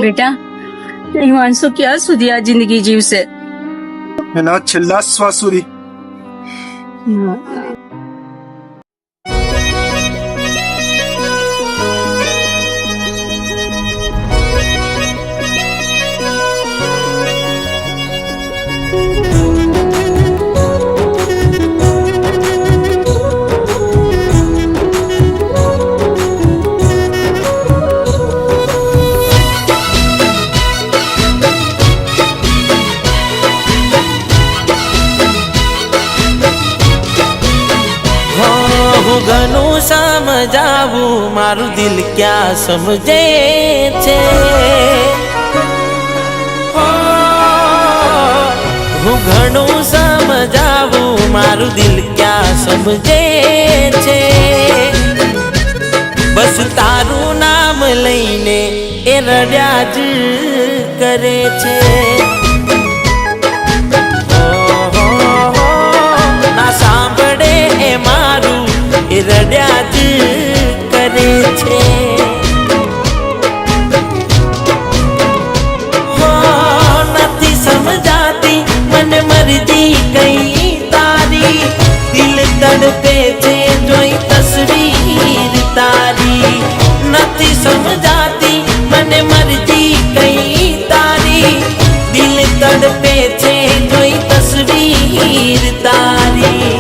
બેટા, હિમાંશુ ક્યાં સુધી આ જિંદગી જીવશે? એના છેલ્લા શ્વાસ સુધી. ઘણું સમજાવું મારું દિલ ક્યાં સમજે છે. હું ઘણું સમજાવું મારું દિલ ક્યાં સમજે છે. બસ તારું નામ લઈને એ રડ્યા જ કરે છે. ના સાંભળે એ મારું એ રડ્યા જ કરે છે. નથી સમજાતી મને મરજી કઈ તારી. દિલ તડપે છે જોઈ તસવીર તારી. નથી સમજાતી મને મરજી કઈ તારી. દિલ તડપે છે જોઈ તસવીર તારી.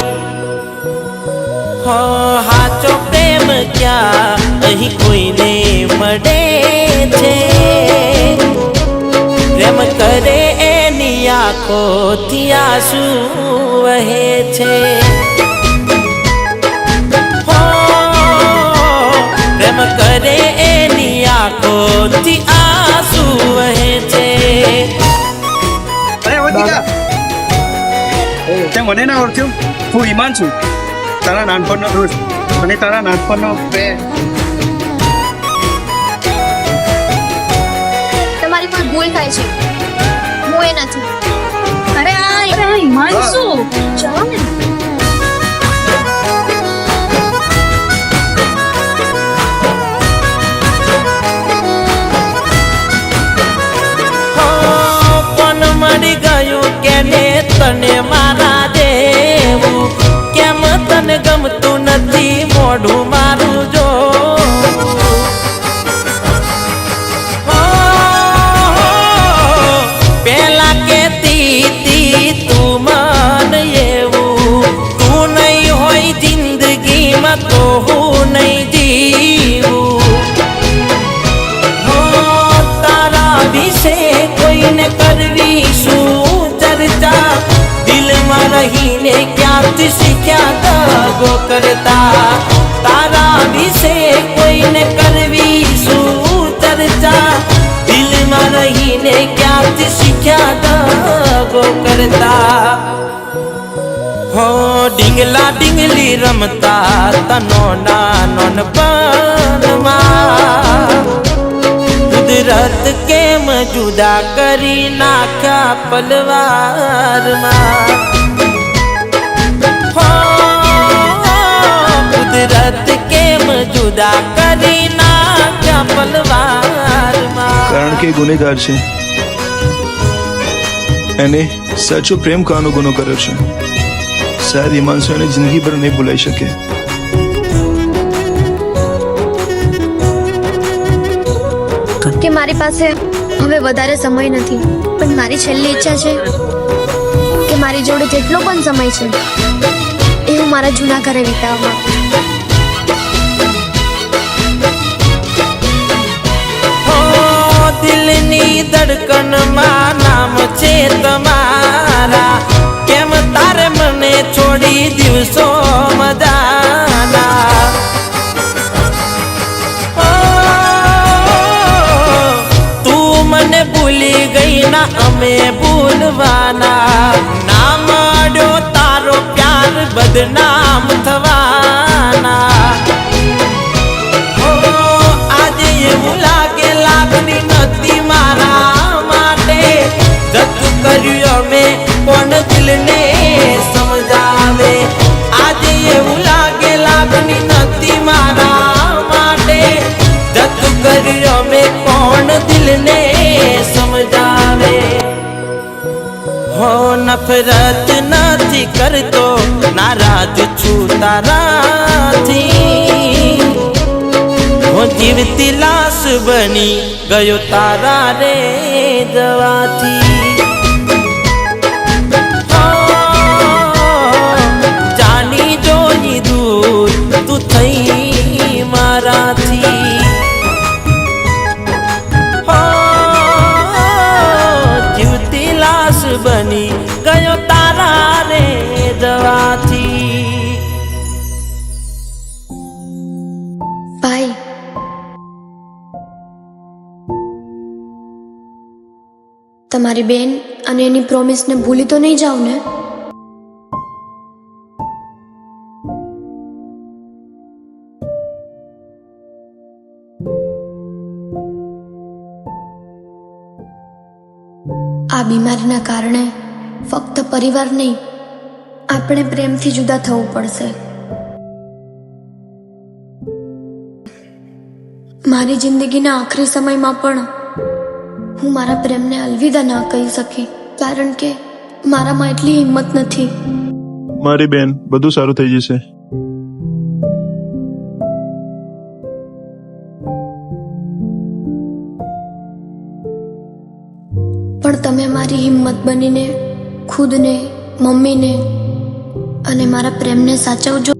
હાચો પ્રેમ ક્યાં અહીં કોઈને મળે છે. પ્રેમ કરે એની આંખોથી આંસુ વહે છે. પ્રેમ કરે એની આંખોથી આંસુ વહે છે. અરે વધિકા, તે મને ના ઓળખ્યું? હું હિમાંશુ, તારા નાનપણનો દોસ્ત અને તારા નાનપણનો પ્રેમ. તમારી પણ ભૂલ થાય છે, હું એ નથી. અરે આ હિમાંશુ, ચલો ને. પણ મળી ગયું કે ને તને મારા દેવું. કેમ તને ગમતું નથી મોઢું મારું જો. પેલા કેતી તું મન એવું. તું નહીં હોય જિંદગીમાં તો હું નહીં જીવું. તારા વિશે કોઈને કરવી શું ચર્ચા. દિલમાં રહીને ક્યાંથી શીખ્યા દગો કરતા. તારા વિશે કોઈને કરવી શું ચર્ચા. દિલમાં રહીને ક્યાંથી શીખ્યા દગો કરતા. ડીંગલા ડીંગલી રમતા તનો નાનપણમાં. કુદરત કેમ જુદા કરી નાખ્યા પલવારમાં. કુદરત કેમ જુદા કરી નાખ્યા પલવારમાં. કારણ કે ગુનેગાર છે, એને સાચો પ્રેમ કાનો ગુનો કર્યો છે. શાયદ હિમાંશુ એને જિંદગી ભર નહીં ભૂલાઈ શકે. કે મારી પાસે હવે વધારે સમય નથી, પણ મારી છેલ્લી ઈચ્છા છે કે મારી જોડે જેટલો પણ સમય છે એ હું મારા જૂના ઘરે વિતાવવા માંગુ. દિલની ધડકનમાં નામ છે તમારા. કેમ તારે મને છોડી દિવસો મજાના. તું મને ભૂલી ગઈ ના અમે ભૂલવાના. ના મળ્યો તારો પ્યાર બદનામ થવાના. આજે એવું લાગે લાગણી નથી મારા માટે. જતું કર્યું અમે કોણ દિલને સમજાવે. આજે એવું લાગે લાગણી નથી મારા માટે. જતું કર્યું અમે કોણ દિલને નફરત નથી કરતો, નારાજ છું તારાથી. હું જીવતી લાશ બની ગયો તારા રે જવાથી. જાણી જોઈ દૂર તું થઈ મારાથી. જીવતી લાશ બની ગયો તારા રે જવાથી. ભાઈ, તમારી બેન અને એની પ્રોમિસને ભૂલી તો નહીં જાવ ને? આ બીમારીના કારણે ફક્ત પરિવાર નહીં, આપણે પ્રેમથી જુદા થવું પડશે. મારી જિંદગીના આખરી સમયમાં પણ હું મારા પ્રેમને અલવિદા ના કહી શકી, કારણ કે મારામાં એટલી હિંમત નથી. મારી બેન, બધું સારું થઈ જશે. પણ તમે મારી હિંમત બનીને ખુદને, મમ્મીને અને મારા પ્રેમને સાચવજો.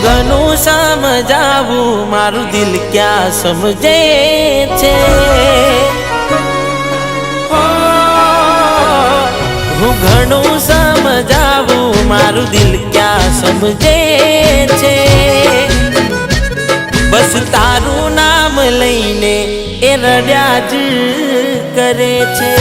ઘણું સમજાવું મારું દિલ ક્યાં સમજે છે. હું ઘણું સમજાવું મારું દિલ ક્યાં સમજે છે. બસ તારું નામ લઈને એ રડ્યા જ કરે છે.